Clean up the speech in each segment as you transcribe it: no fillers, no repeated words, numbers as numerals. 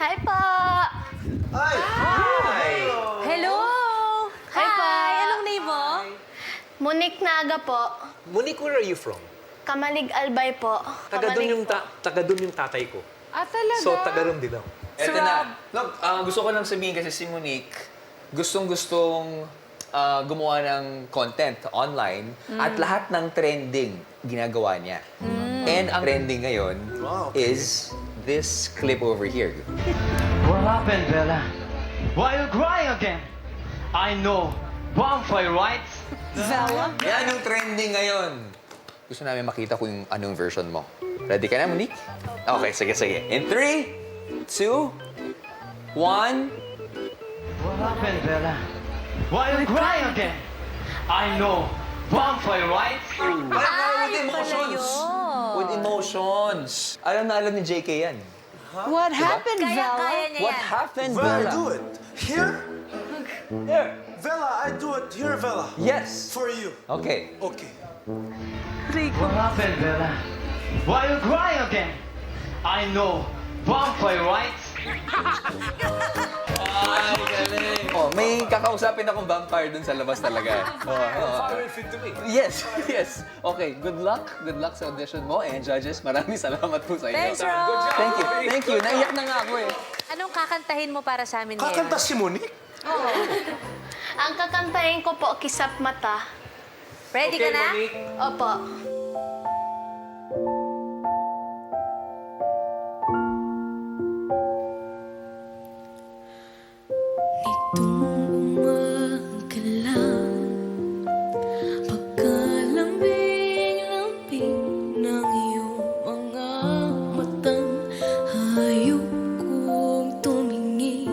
Hi po! Ay! Hi! Hello! Hi po. Anong name mo? Monique Naga po. Monique, where are you from? Kamalig Albay po. Kamalig po. Taga doon yung tatay ko. Ah, talaga? So, taga doon din ako. Eto na. Look, gusto ko lang sabihin kasi si Monique, gustong-gustong gumawa ng content online at lahat ng trending ginagawa niya. And ang trending ngayon is this clip over here. What happened, Bella? Why you crying again? I know. Bonfire, right? Bella? Yan yung trending ngayon. Gusto namin makita ko yung anong version mo. Ready ka na, Monique? Okay, sige. In 3, 2, 1... What happened, Bella? Why you crying again? I know. Bonfire, right? With emotions! With emotions! Alam na alam ni JK yan. What happened, Bella? Kaya niya What yan. happened, Where I Bella? do it? Here? Here. Vela, I do it here, Vela. Yes. For you. Okay. Okay. What happened, Bella? Why you crying again? I know. Bonfire, right? Ay, galing. Oh, may kakausapin akong vampire dun sa labas talaga. Fire fit to me. Yes, yes. Okay, good luck. Good luck sa audition mo. And judges, maraming salamat po sa inyo. Thanks, Ron. Thank you. Thank you. Naiyak na nga ako eh. Anong kakantahin mo para sa amin ngayon? Kakanta si Monique? Ang kakantahin ko po, Kisap Mata. Ready ka na? Monique. Opo. Nitong umaga lang, pagkalambing-lambing ng iyong mga matang hayop kong tumingin.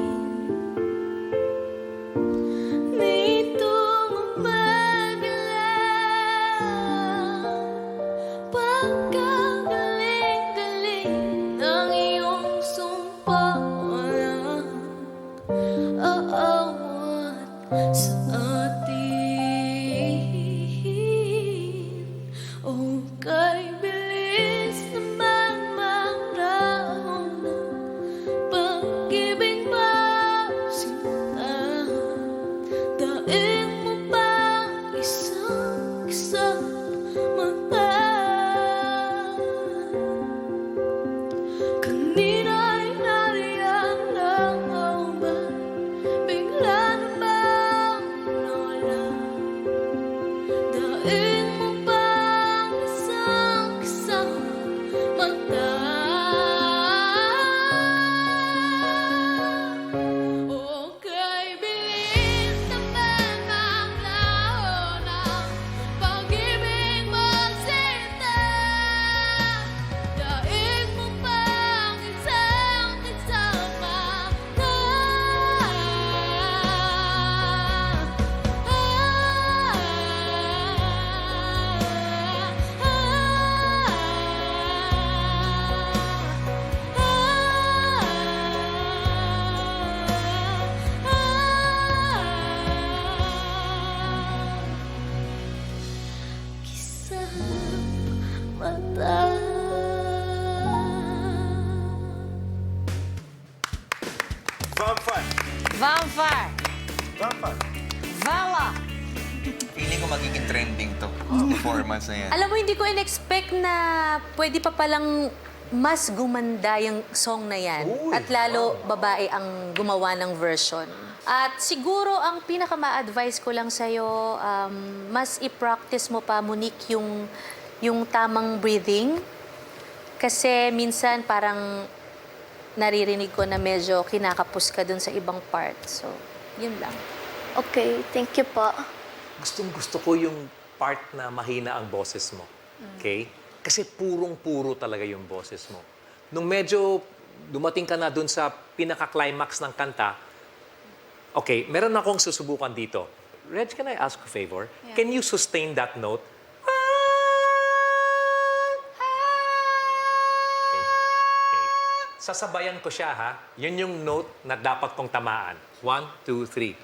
Nitong umaga lang, pagkagaling-galing ng iyong sumpahan. Aawat sa atin. O kay bilis naman magrahon ng pag-ibig mo, sinta. Daig mo bang isang mata? Kanina'y nariyan lang ako ba? Bigla na bang nawala? Daig mo bang isang mata? O kay bilis naman maglahon ang pag-ibig mo, sinta. Daig mo bang isang mata? Kisap mata. Vampire. Vampire! Vampire. Vala! Feeling ko magiging trending to. Performance na yan. Alam mo, hindi ko in-expect na pwede pa palang mas gumanda yung song na yan. At lalo, babae ang gumawa ng version. At siguro, ang pinaka-ma-advise ko lang sa'yo, mas i-practice mo pa, Monique, yung tamang breathing. Kasi minsan parang naririnig ko na medyo kinakapos ka dun sa ibang part. So, yun lang. Okay, thank you po. Gustong-gusto ko yung part na mahina ang boses mo. Okay? Kasi purong-puro talaga yung boses mo. Nung medyo dumating ka na dun sa pinaka-climax ng kanta, okay, meron akong susubukan dito. Reg, can I ask a favor? Can you sustain that note? Okay. Sasabayan ko siya, ha? Yun yung note na dapat kong tamaan. 1, 2, 3.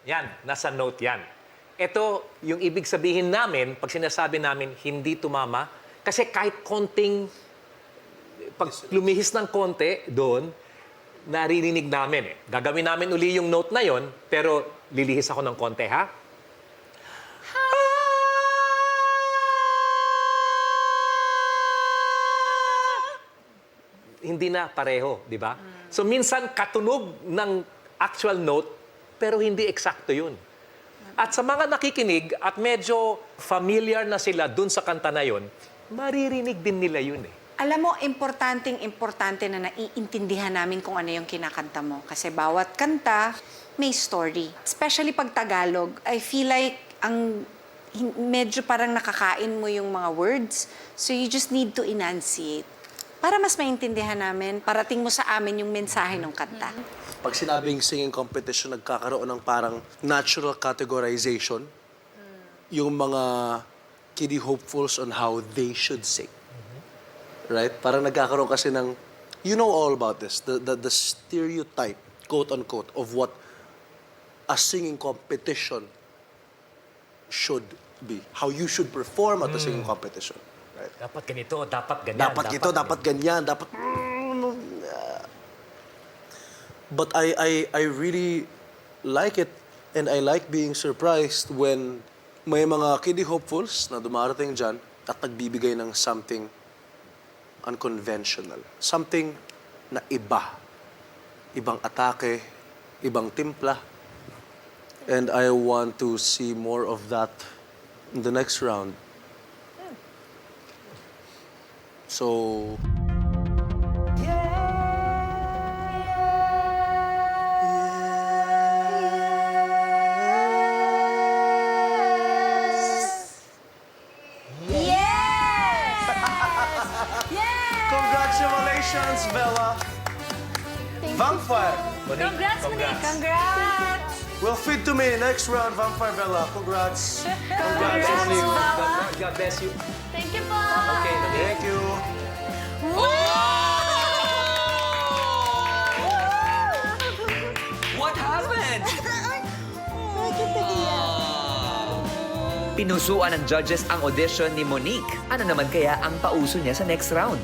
Yan, nasa note yan. Ito, yung ibig sabihin namin, pag sinasabi namin hindi tumama, Kasi kahit konting, pag lumihis ng konti doon, naririnig namin eh. Gagawin namin uli yung note na yon, pero lilihis ako ng konti, ha? Hindi na pareho, di ba? So minsan katunog ng actual note, pero hindi eksakto yun. At sa mga nakikinig at medyo familiar na sila dun sa kanta na yun, maririnig din nila yun eh. Alam mo, importante na naiintindihan namin kung ano yung kinakanta mo. Kasi bawat kanta, may story. Especially pag Tagalog, I feel like medyo parang nakakain mo yung mga words. So you just need to enunciate. Para mas maintindihan namin, parating mo sa amin yung mensahe ng kanta. Pag sinabing singing competition, nagkakaroon ng parang natural categorization. Yung mga kiddie hopefuls on how they should sing. Right? Parang nagkakaroon kasi ng, you know all about this, the stereotype, quote-unquote, of what a singing competition should be. How you should perform at a singing competition. Right? Dapat ganito, dapat ganyan. Dapat ito, dapat ganyan, dapat... But I really like it and I like being surprised when may mga kiddie hopefuls na dumarating dyan at nagbibigay ng something unconventional. Something na iba. Ibang atake, ibang timpla. And I want to see more of that in the next round. So... Congratulations, Bella. Vampire. Congrats, Monique! Congrats! Will feed to me next round, Vampire Bella. Congrats. Congrats, Monique. God bless you. Thank you po! Okay, Thank you. What happened? Pinusuan ng judges ang audition ni Monique. Ano naman kaya ang pauso niya sa next round?